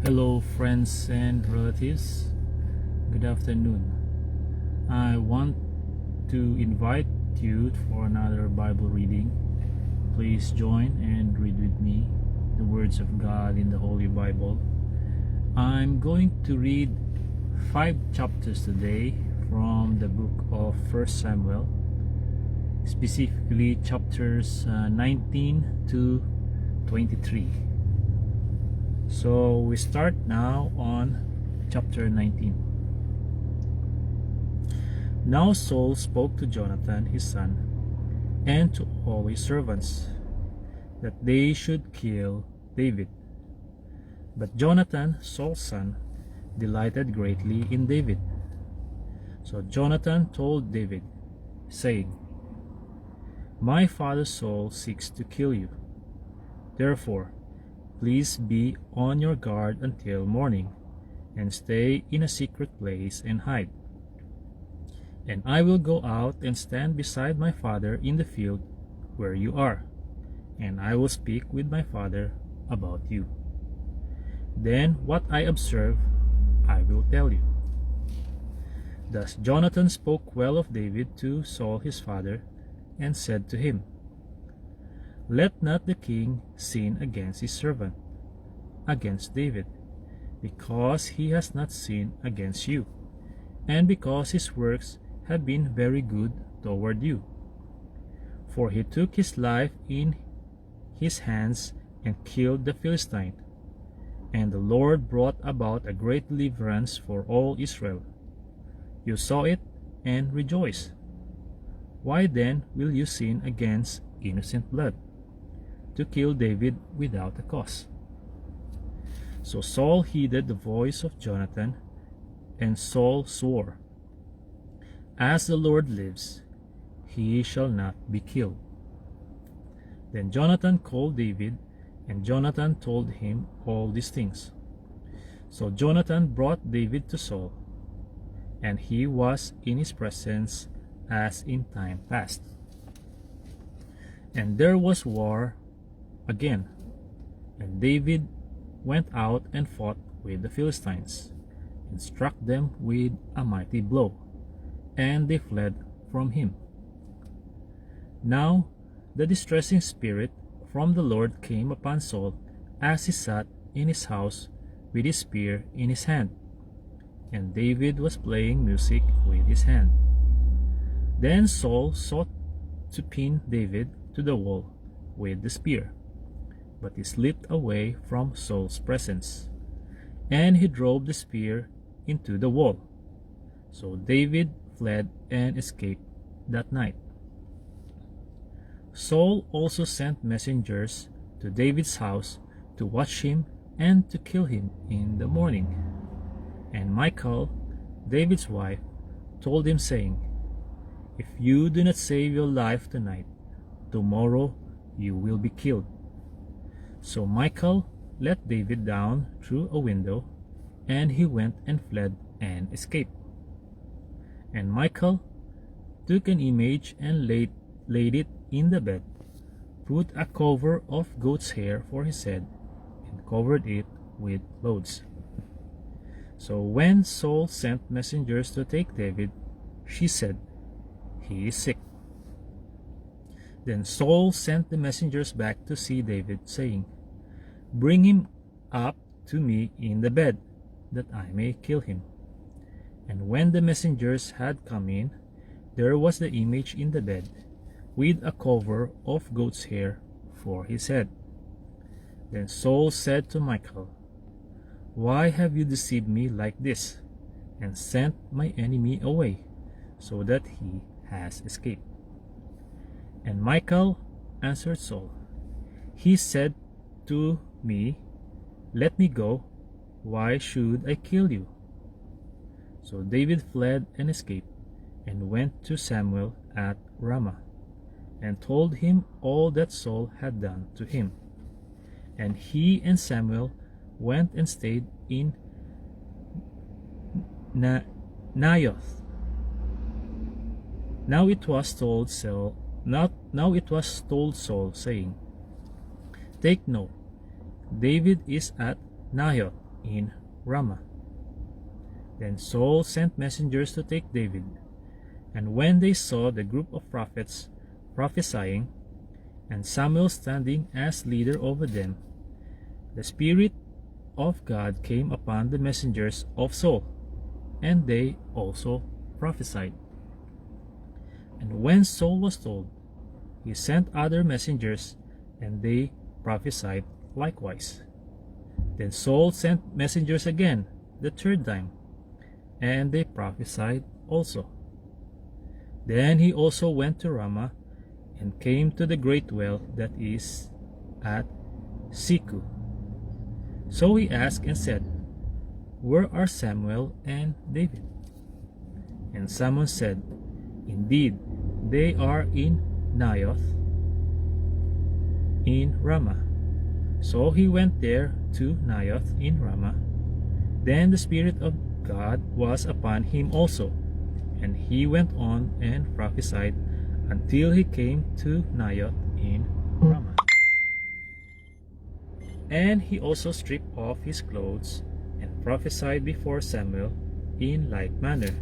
Hello, friends and relatives. Good afternoon. I want to invite you for another Bible reading. Please join and read with me the words of God in the Holy Bible. I'm going to read 5 chapters today from the book of 1 Samuel, specifically chapters 19 to 23. So we start now on chapter 19. Now Saul spoke to Jonathan his son and to all his servants that they should kill David. But Jonathan, Saul's son, delighted greatly in David. So Jonathan told David, saying, "My father Saul seeks to kill you. Therefore, please be on your guard until morning, and stay in a secret place and hide. And I will go out and stand beside my father in the field where you are, and I will speak with my father about you. Then what I observe, I will tell you." Thus Jonathan spoke well of David to Saul his father, and said to him, "Let not the king sin against his servant, against David, because he has not sinned against you, and because his works have been very good toward you. For he took his life in his hands and killed the Philistine, and the Lord brought about a great deliverance for all Israel. You saw it and rejoiced. Why then will you sin against innocent blood, to kill David without a cause?" So Saul heeded the voice of Jonathan, and Saul swore, "As the Lord lives, he shall not be killed." Then Jonathan called David, and Jonathan told him all these things. So Jonathan brought David to Saul, and he was in his presence as in time past. And there was war again, and David went out and fought with the Philistines, and struck them with a mighty blow, and they fled from him. Now the distressing spirit from the Lord came upon Saul as he sat in his house with his spear in his hand, and David was playing music with his hand. Then Saul sought to pin David to the wall with the spear, but he slipped away from Saul's presence, and he drove the spear into the wall. So David fled and escaped that night. Saul also sent messengers to David's house to watch him and to kill him in the morning. And Michal, David's wife, told him, saying, "If you do not save your life tonight, tomorrow you will be killed." So Michal let David down through a window, and he went and fled and escaped. And Michal took an image and laid it in the bed, put a cover of goat's hair for his head, and covered it with clothes. So when Saul sent messengers to take David, she said, "He is sick." Then Saul sent the messengers back to see David, saying, "Bring him up to me in the bed, that I may kill him." And when the messengers had come in, there was the image in the bed, with a cover of goat's hair for his head. Then Saul said to Michal, "Why have you deceived me like this, and sent my enemy away, so that he has escaped?" And Michal answered Saul, "He said to me, 'Let me go. Why should I kill you?'" So David fled and escaped, and went to Samuel at Ramah, and told him all that Saul had done to him. And he and Samuel went and stayed in Naioth. Now it was told Saul, saying, "Take note, David is at Naioth." in Ramah. Then Saul sent messengers to take David, and when they saw the group of prophets prophesying, and Samuel standing as leader over them, the Spirit of God came upon the messengers of Saul, and they also prophesied. And when Saul was told, he sent other messengers, and they prophesied likewise. Then Saul sent messengers again the third time, and they prophesied also. Then he also went to Ramah, and came to the great well that is at Seku. So he asked and said, Where are Samuel and David? And someone said, Indeed, they are in Naioth in Ramah. So he went there to Naioth in Ramah. Then the Spirit of God was upon him also, and he went on and prophesied until he came to Naioth in Ramah. And he also stripped off his clothes and prophesied before Samuel in like manner,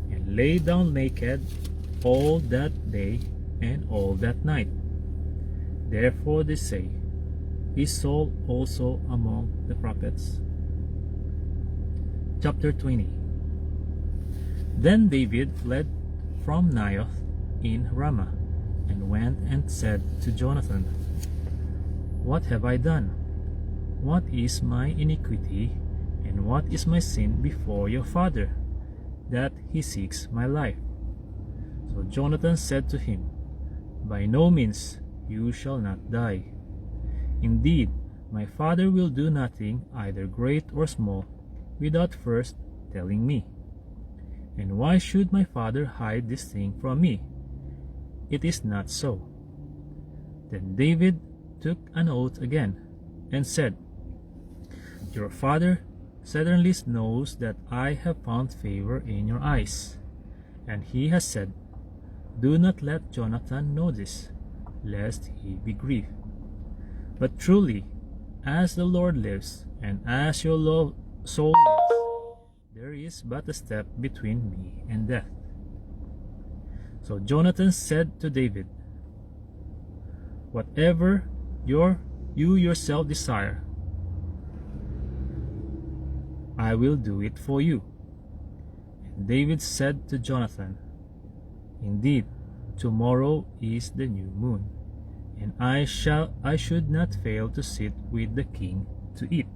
and lay down naked all that day and all that night. Therefore they say, Is Saul also among the prophets? Chapter 20. Then David fled from Naioth in Ramah, and went and said to Jonathan, What have I done? What is my iniquity, and what is my sin before your father, that he seeks my life? So Jonathan said to him, By no means, you shall not die. Indeed, my father will do nothing, either great or small, without first telling me. And why should my father hide this thing from me? It is not so. Then David took an oath again, and said, Your father certainly knows that I have found favor in your eyes. And he has said, Do not let Jonathan know this, lest he be grieved. But truly, as the Lord lives, and as your soul lives, there is but a step between me and death. So Jonathan said to David, Whatever you yourself desire, I will do it for you. And David said to Jonathan, Indeed, tomorrow is the new moon, and I should not fail to sit with the king to eat.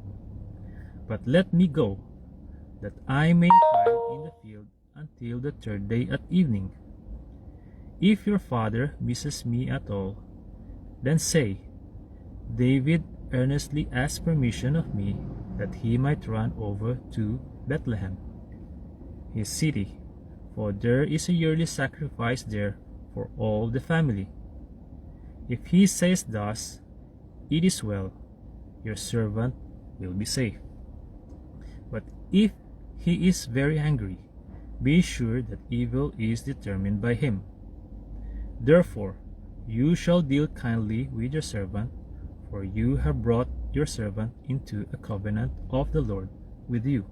But let me go, that I may hide in the field until the third day at evening. If your father misses me at all, then say, David earnestly asked permission of me that he might run over to Bethlehem, his city, for there is a yearly sacrifice there for all the family. If he says thus, It is well, your servant will be safe. But if he is very angry, be sure that evil is determined by him. Therefore, you shall deal kindly with your servant, for you have brought your servant into a covenant of the Lord with you.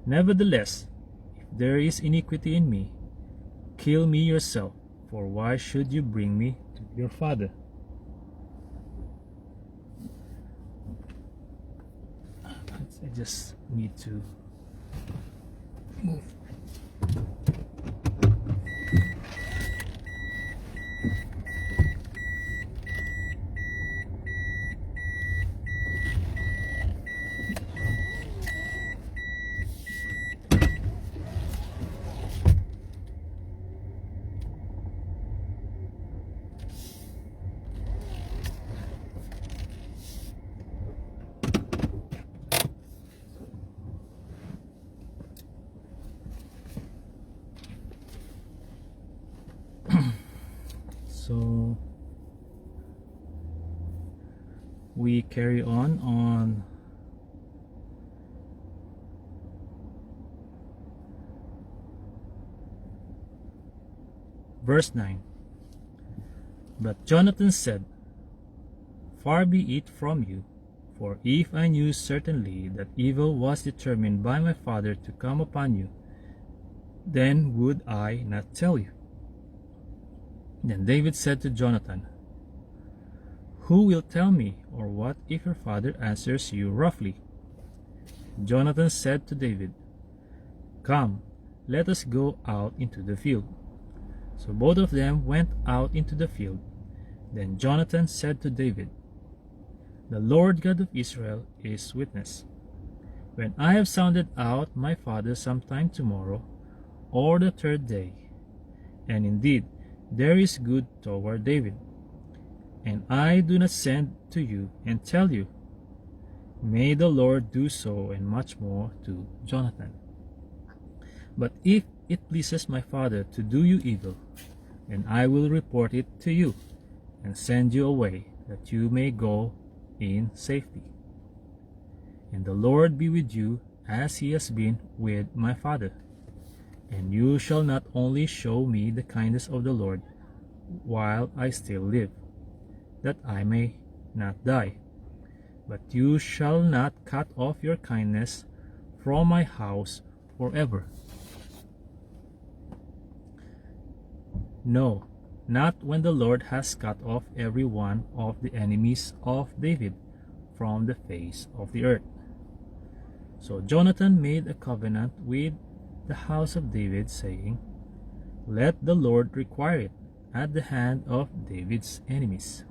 Nevertheless, if there is iniquity in me, kill me yourself, for why should you bring me to your father? I just need to move. So we carry on verse 9. But Jonathan said, Far be it from you, For if I knew certainly that evil was determined by my father to come upon you, then would I not tell you." Then David said to Jonathan, "Who will tell me, or what if your father answers you roughly?" Jonathan said to David, "Come, let us go out into the field." So both of them went out into the field. Then Jonathan said to David, "The Lord God of Israel is witness. When I have sounded out my father sometime tomorrow, or the third day, and indeed there is good toward David, and I do not send to you and tell you, may the Lord do so and much more to Jonathan. But if it pleases my father to do you evil, then I will report it to you and send you away, that you may go in safety. And the Lord be with you as he has been with my father. And you shall not only show me the kindness of the Lord while I still live, that I may not die, but you shall not cut off your kindness from my house forever. No, not when the Lord has cut off every one of the enemies of David from the face of the earth." So Jonathan made a covenant with the house of David, saying, "Let the Lord require it at the hand of David's enemies."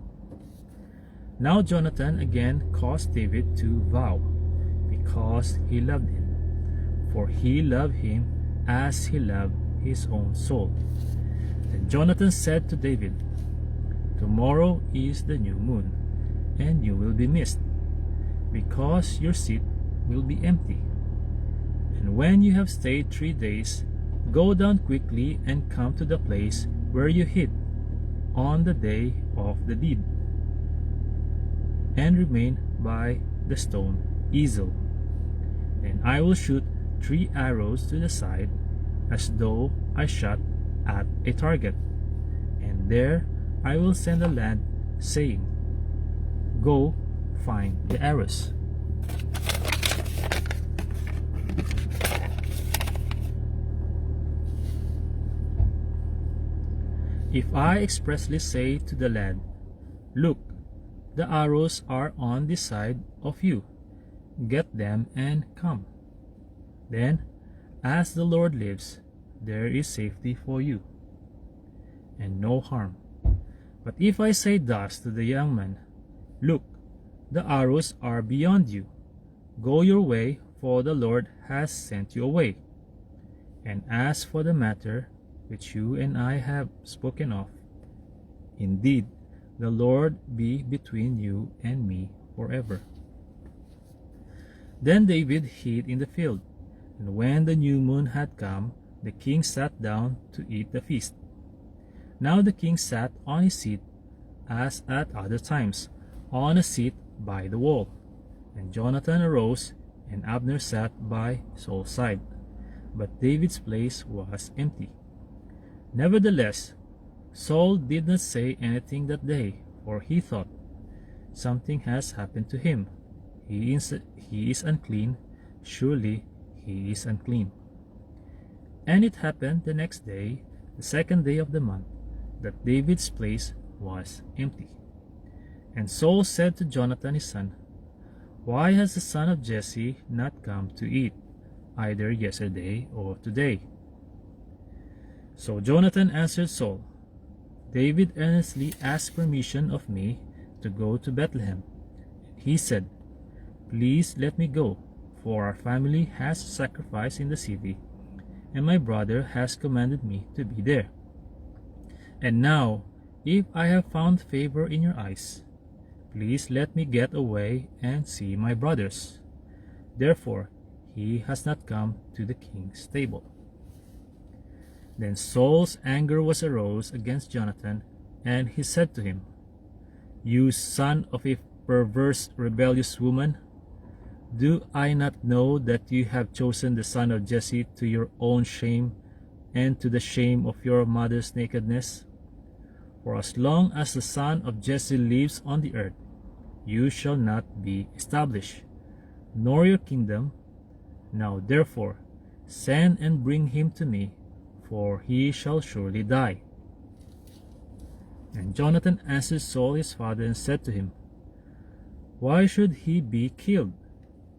Now Jonathan again caused David to vow, because he loved him, for he loved him as he loved his own soul. Then Jonathan said to David, "Tomorrow is the new moon, and you will be missed, because your seat will be empty. And when you have stayed 3 days, go down quickly and come to the place where you hid on the day of the deed, and remain by the stone easel. And I will shoot 3 arrows to the side, as though I shot at a target. And there I will send a lad, saying, Go, find the arrows." If I expressly say to the lad, "Look, the arrows are on this side of you, get them and come," then, as the Lord lives, there is safety for you, and no harm. But if I say thus to the young man, "Look, the arrows are beyond you, go your way, for the Lord has sent you away," and as for the matter which you and I have spoken of, indeed the Lord be between you and me forever. Then David hid in the field, and when the new moon had come, the king sat down to eat the feast. Now the king sat on his seat, as at other times, on a seat by the wall. And Jonathan arose, and Abner sat by Saul's side, but David's place was empty. Nevertheless, Saul did not say anything that day, for he thought, "Something has happened to him. He is unclean. Surely he is unclean." And it happened the next day, the 2nd day of the month, that David's place was empty. And Saul said to Jonathan his son, "Why has the son of Jesse not come to eat, either yesterday or today?" So Jonathan answered Saul, "David earnestly asked permission of me to go to Bethlehem. He said, 'Please let me go, for our family has a sacrifice in the city, and my brother has commanded me to be there. And now, if I have found favor in your eyes, please let me get away and see my brothers.' Therefore he has not come to the king's table." Then Saul's anger was arose against Jonathan, and he said to him, "You son of a perverse, rebellious woman, do I not know that you have chosen the son of Jesse to your own shame, and to the shame of your mother's nakedness? For as long as the son of Jesse lives on the earth, you shall not be established, nor your kingdom. Now therefore, send and bring him to me, for he shall surely die. And Jonathan answered Saul his father and said to him, Why should he be killed?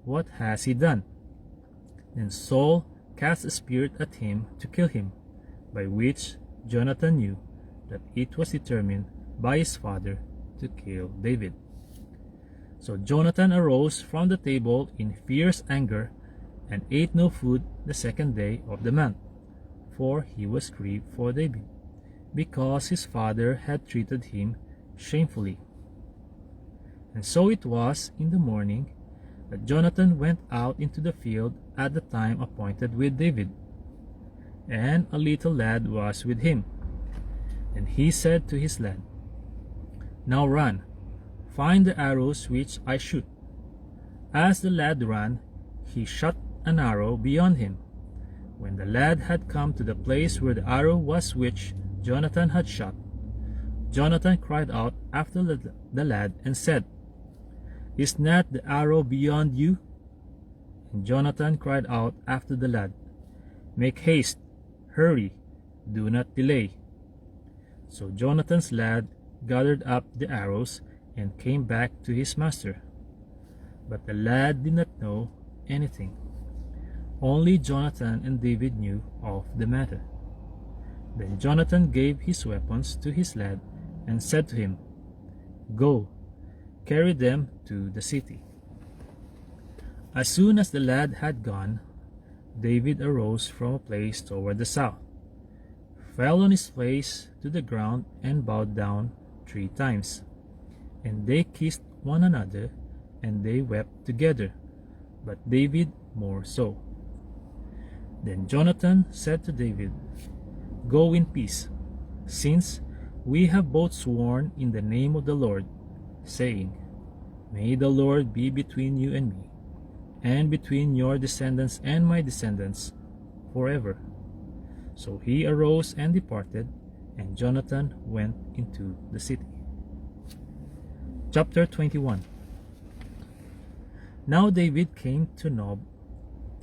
What has he done? Then Saul cast a spirit at him to kill him, by which Jonathan knew that it was determined by his father to kill David. So Jonathan arose from the table in fierce anger, and ate no food the second day of the month, for he was grieved for David, because his father had treated him shamefully. And so it was in the morning that Jonathan went out into the field at the time appointed with David, and a little lad was with him. And he said to his lad, Now run, find the arrows which I shoot. As the lad ran, he shot an arrow beyond him. When the lad had come to the place where the arrow was which Jonathan had shot, Jonathan cried out after the lad and said, Is not the arrow beyond you? And Jonathan cried out after the lad, Make haste, hurry, do not delay. So Jonathan's lad gathered up the arrows and came back to his master. But the lad did not know anything. Only Jonathan and David knew of the matter. Then Jonathan gave his weapons to his lad and said to him, Go, carry them to the city. As soon as the lad had gone, David arose from a place toward the south, fell on his face to the ground, and bowed down 3 times. And they kissed one another, and they wept together, but David more so. Then Jonathan said to David, Go in peace, since we have both sworn in the name of the Lord, saying, May the Lord be between you and me, and between your descendants and my descendants forever. So he arose and departed, and Jonathan went into the city. Chapter 21. Now David came to Nob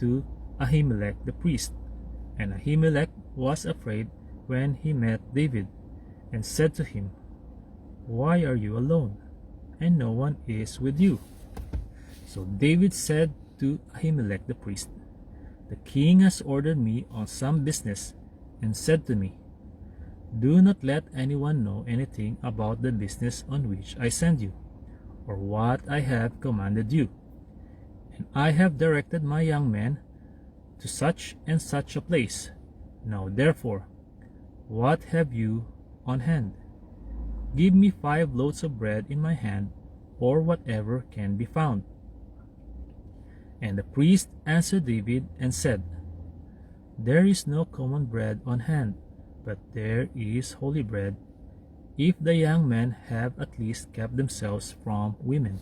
to Ahimelech the priest, and Ahimelech was afraid when he met David, and said to him, Why are you alone, and no one is with you? So David said to Ahimelech the priest, The king has ordered me on some business, and said to me, Do not let anyone know anything about the business on which I send you, or what I have commanded you. And I have directed my young men to such and such a place. Now therefore, what have you on hand? Give me 5 loaves of bread in my hand, or whatever can be found. And the priest answered David and said, There is no common bread on hand, but there is holy bread, if the young men have at least kept themselves from women.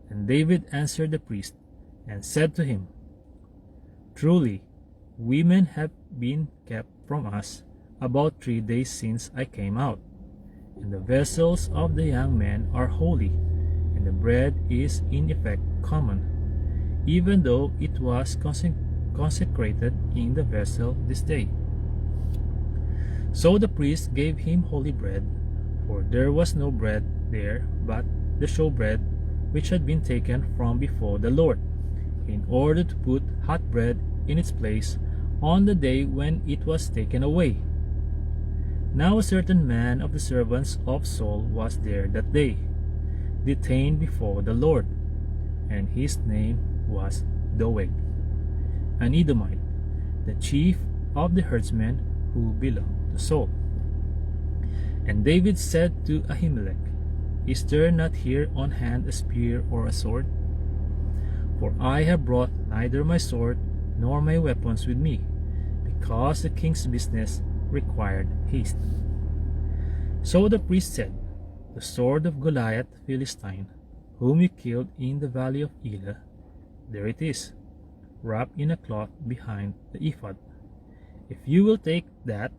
And David answered the priest and said to him, Truly, women have been kept from us about 3 days since I came out, and the vessels of the young men are holy, and the bread is in effect common, even though it was consecrated in the vessel this day. So the priest gave him holy bread, for there was no bread there but the showbread which had been taken from before the Lord, in order to put hot bread in its place on the day when it was taken away. Now a certain man of the servants of Saul was there that day, detained before the Lord, and his name was Doeg, an Edomite, the chief of the herdsmen who belonged to Saul. And David said to Ahimelech, Is there not here on hand a spear or a sword? For I have brought neither my sword nor my weapons with me, because the king's business required haste. So the priest said, The sword of Goliath the Philistine, whom you killed in the valley of Elah, there it is, wrapped in a cloth behind the ephod. If you will take that,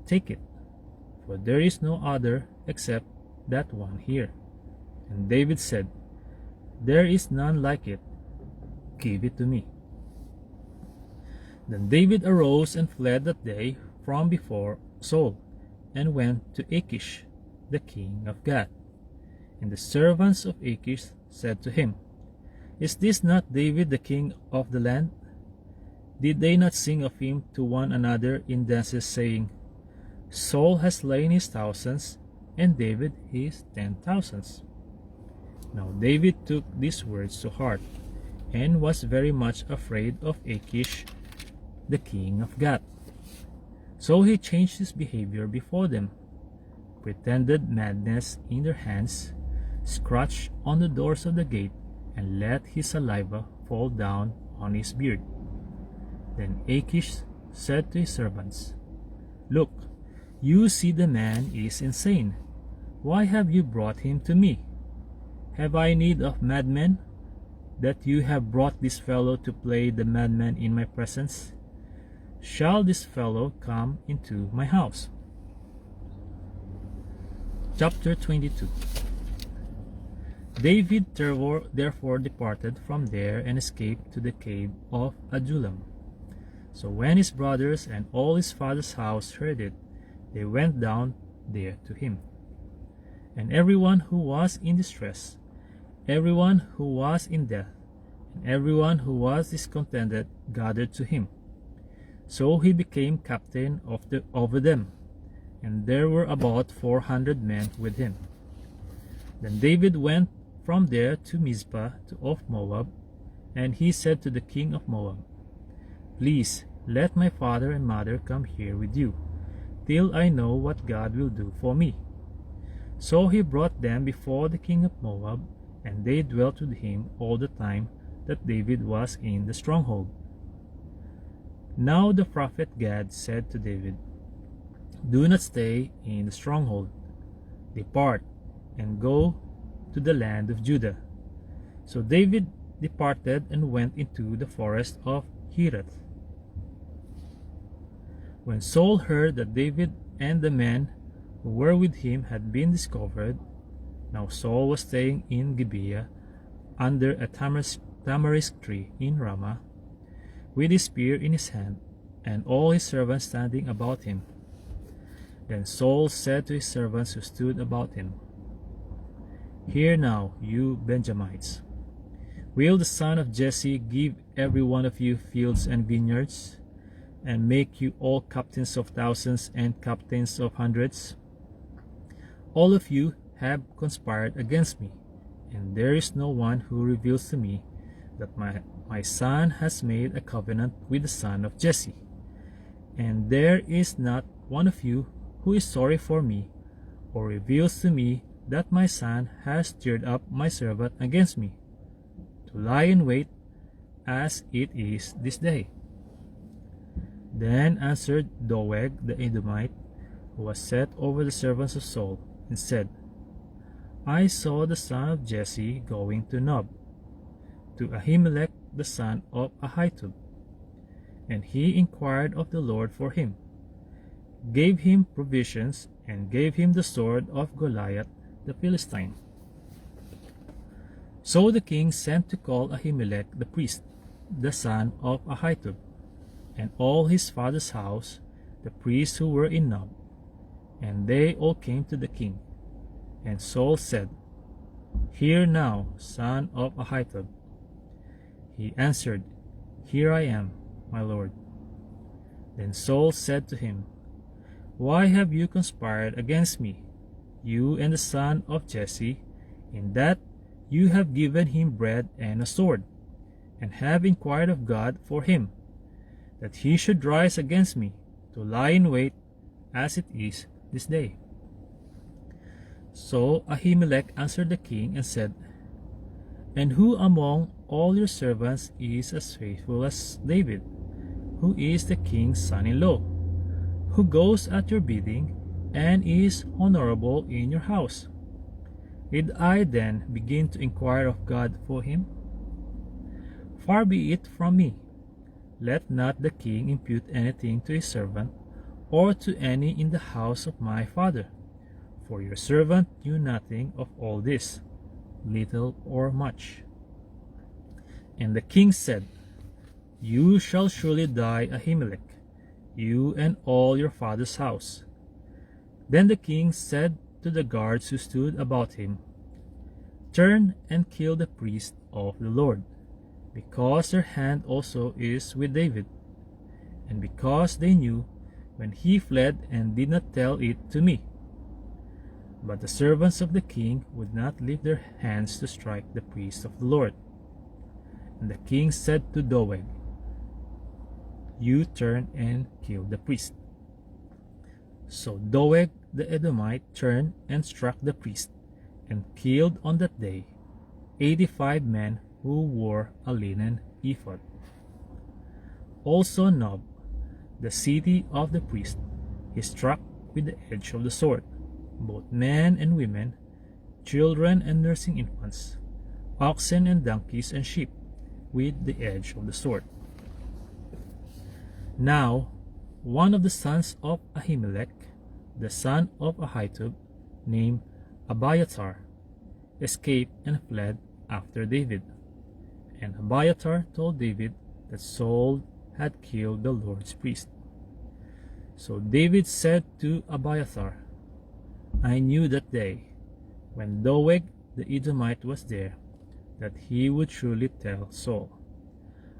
take it, for there is no other except that one here. And David said, There is none like it. Give it to me. Then David arose and fled that day from before Saul, and went to Achish, the king of Gath. And the servants of Achish said to him, Is this not David the king of the land? Did they not sing of him to one another in dances, saying, Saul has slain his thousands, and David his 10,000s? Now David took these words to heart, and was very much afraid of Achish, the king of Gath. So he changed his behavior before them, pretended madness in their hands, scratched on the doors of the gate, and let his saliva fall down on his beard. Then Achish said to his servants, Look, you see the man is insane. Why have you brought him to me? Have I need of madmen, that you have brought this fellow to play the madman in my presence? Shall this fellow come into my house? Chapter 22. David therefore departed from there and escaped to the cave of Adullam. So when his brothers and all his father's house heard it, they went down there to him. And everyone who was in distress, everyone who was in death, and everyone who was discontented gathered to him. So he became captain over them, and there were about 400 men with him. Then David went from there to Mizpah of Moab, and he said to the king of Moab, Please let my father and mother come here with you, till I know what God will do for me. So he brought them before the king of Moab, and they dwelt with him all the time that David was in the stronghold. Now the prophet Gad said to David, Do not stay in the stronghold. Depart and go to the land of Judah. So David departed and went into the forest of Hirath. When Saul heard that David and the men who were with him had been discovered, now Saul was staying in Gibeah under a tamarisk tree in Ramah, with his spear in his hand, and all his servants standing about him. Then Saul said to his servants who stood about him, Hear now, you Benjamites. Will the son of Jesse give every one of you fields and vineyards, and make you all captains of thousands and captains of hundreds? All of you have conspired against me, and there is no one who reveals to me that my son has made a covenant with the son of Jesse. And there is not one of you who is sorry for me, or reveals to me that my son has stirred up my servant against me, to lie in wait as it is this day. Then answered Doeg the Edomite, who was set over the servants of Saul, and said, I saw the son of Jesse going to Nob, to Ahimelech the son of Ahitub, and he inquired of the Lord for him, gave him provisions, and gave him the sword of Goliath the Philistine. So the king sent to call Ahimelech the priest, the son of Ahitub, and all his father's house, the priests who were in Nob, and they all came to the king. And Saul said, Hear now, son of Ahitub. He answered, Here I am, my lord. Then Saul said to him, Why have you conspired against me, you and the son of Jesse, in that you have given him bread and a sword, and have inquired of God for him, that he should rise against me, to lie in wait, as it is this day? So Ahimelech answered the king and said, And who among all your servants is as faithful as David, who is the king's son-in-law, who goes at your bidding, and is honorable in your house? Did I then begin to inquire of God for him? Far be it from me. Let not the king impute anything to his servant, or to any in the house of my father, for your servant knew nothing of all this. little or much. And the king said, You shall surely die, Ahimelech, you and all your father's house. Then the king said to the guards who stood about him, Turn and kill the priest of the Lord, because their hand also is with David, and because they knew when he fled and did not tell it to me. But the servants of the king would not lift their hands to strike the priest of the Lord. And the king said to Doeg, You turn and kill the priest. So Doeg the Edomite turned and struck the priest, and killed on that day 85 men who wore a linen ephod. Also Nob, the city of the priest, he struck with the edge of the sword, both men and women, children and nursing infants, oxen and donkeys and sheep, with the edge of the sword. Now one of the sons of Ahimelech, the son of Ahitub, named Abiathar, escaped and fled after David. And Abiathar told David that Saul had killed the Lord's priest. So David said to Abiathar, I knew that day, when Doeg the Edomite was there, that he would surely tell Saul,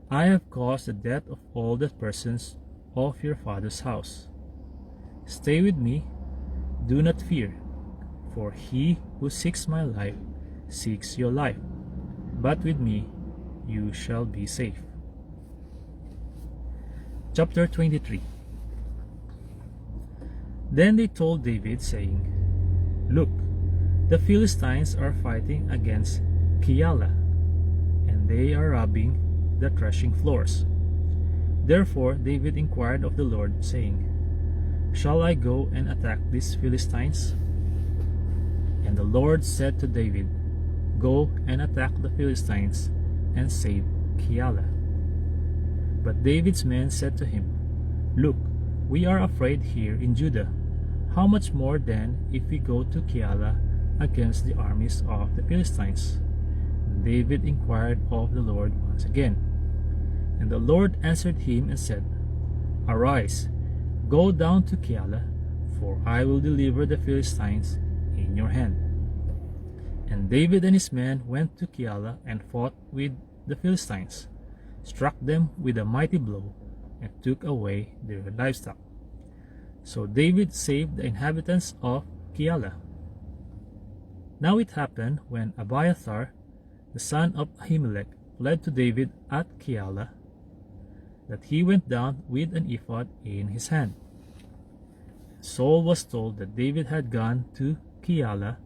I have caused the death of all the persons of your father's house. Stay with me, do not fear, for he who seeks my life seeks your life, but with me you shall be safe. Chapter 23. Then they told David, saying, Look, the Philistines are fighting against Keilah, and they are robbing the threshing floors. Therefore David inquired of the Lord, saying, Shall I go and attack these Philistines? And the Lord said to David, Go and attack the Philistines, and save Keilah. But David's men said to him, Look, we are afraid here in Judah. How much more then if we go to Keilah against the armies of the Philistines? And David inquired of the Lord once again. And the Lord answered him and said, Arise, go down to Keilah, for I will deliver the Philistines in your hand. And David and his men went to Keilah and fought with the Philistines, struck them with a mighty blow, and took away their livestock. So David saved the inhabitants of Keilah. Now it happened, when Abiathar, the son of Ahimelech, fled to David at Keilah, that he went down with an ephod in his hand. Saul was told that David had gone to Keilah.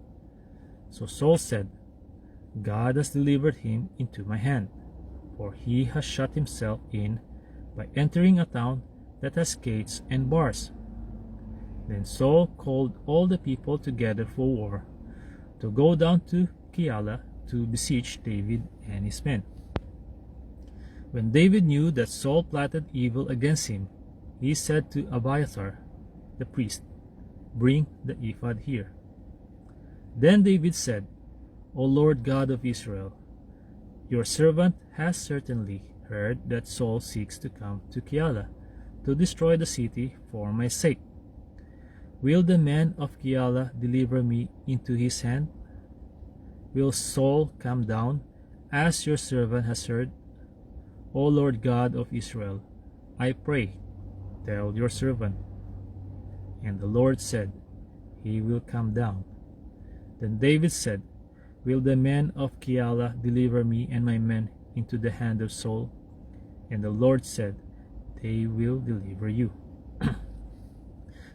So Saul said, God has delivered him into my hand, for he has shut himself in by entering a town that has gates and bars. Then Saul called all the people together for war, to go down to Keilah to besiege David and his men. When David knew that Saul plotted evil against him, he said to Abiathar the priest, Bring the ephod here. Then David said, O Lord God of Israel, your servant has certainly heard that Saul seeks to come to Keilah to destroy the city for my sake. Will the men of Keilah deliver me into his hand? Will Saul come down, as your servant has heard? O Lord God of Israel, I pray, tell your servant. And the Lord said, He will come down. Then David said, Will the men of Keilah deliver me and my men into the hand of Saul? And the Lord said, They will deliver you.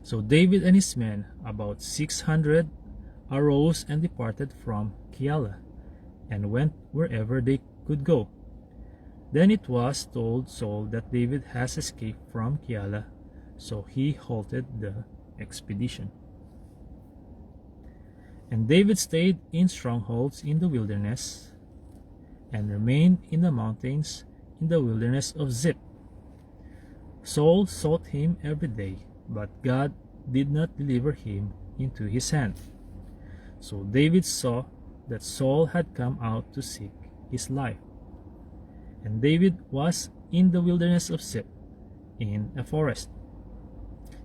So David and his men, about 600, arose and departed from Keilah, and went wherever they could go. Then it was told Saul that David has escaped from Keilah, so he halted the expedition. And David stayed in strongholds in the wilderness, and remained in the mountains in the wilderness of Ziph. Saul sought him every day, but God did not deliver him into his hand. So David saw that Saul had come out to seek his life. And David was in the wilderness of Ziph, in a forest.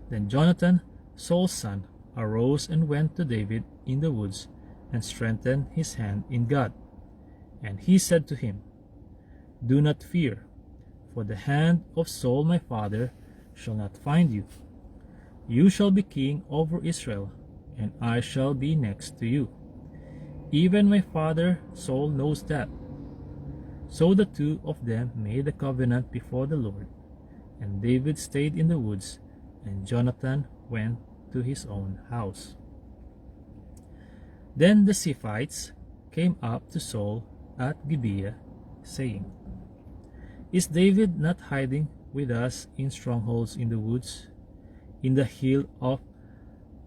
Then Jonathan, Saul's son, arose and went to David in the woods, and strengthened his hand in God. And he said to him, Do not fear, for the hand of Saul my father shall not find you. You shall be king over Israel, and I shall be next to you. Even my father Saul knows that. So the two of them made a covenant before the Lord, and David stayed in the woods, and Jonathan went to his own house. Then the Ziphites came up to Saul at Gibeah, saying, Is David not hiding with us in strongholds in the woods, in the hill of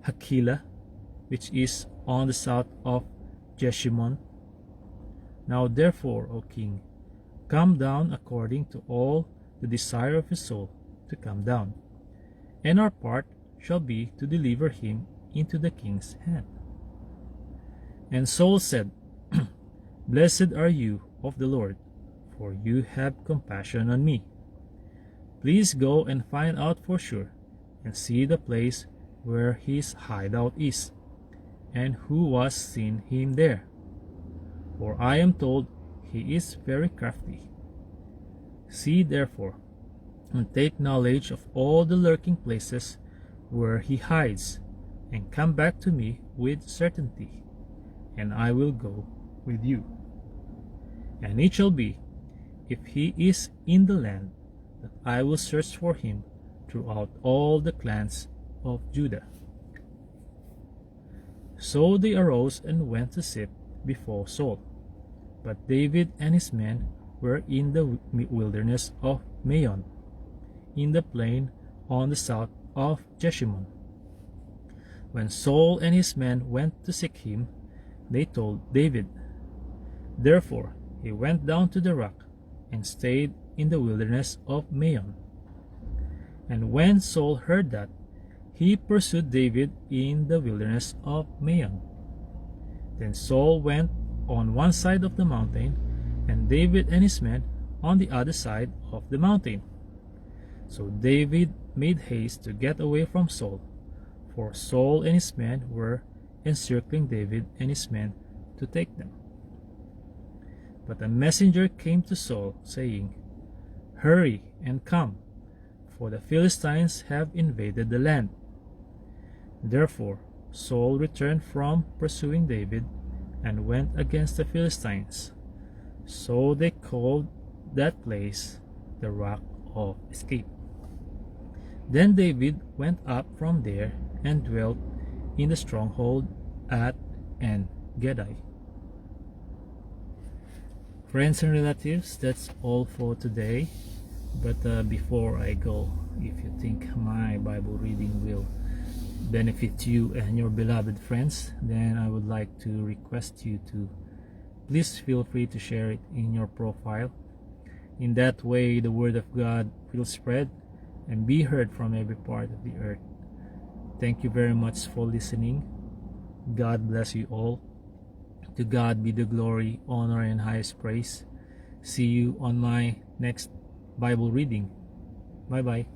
Hachilah, which is on the south of Jeshimon? Now therefore, O king, come down according to all the desire of his soul to come down, and our part shall be to deliver him into the king's hand. And Saul said, Blessed are you of the Lord, for you have compassion on me. Please go and find out for sure, and see the place where his hideout is, and who was seen him there. For I am told he is very crafty. See therefore, and take knowledge of all the lurking places where he hides, and come back to me with certainty, and I will go with you. And it shall be, if he is in the land, that I will search for him throughout all the clans of Judah. So they arose and went to Ziph before Saul. But David and his men were in the wilderness of Maon, in the plain on the south of Jeshimon. When Saul and his men went to seek him, they told David. Therefore he went down to the rock and stayed in the wilderness of Maon. And when Saul heard that, he pursued David in the wilderness of Maon. Then Saul went on one side of the mountain, and David and his men on the other side of the mountain. So David made haste to get away from Saul, for Saul and his men were encircling David and his men to take them. But a messenger came to Saul, saying, Hurry and come, for the Philistines have invaded the land. Therefore Saul returned from pursuing David, and went against the Philistines. So they called that place the Rock of Escape. Then David went up from there and dwelt in the stronghold at En-Gedi. Friends and relatives, that's all for today. But before I go, if you think my Bible reading will benefit you and your beloved friends, then I would like to request you to please feel free to share it in your profile. In that way, the word of God will spread and be heard from every part of the earth. Thank you very much for listening. God bless you all. To God be the glory, honor, and highest praise. See you on my next Bible reading. Bye bye.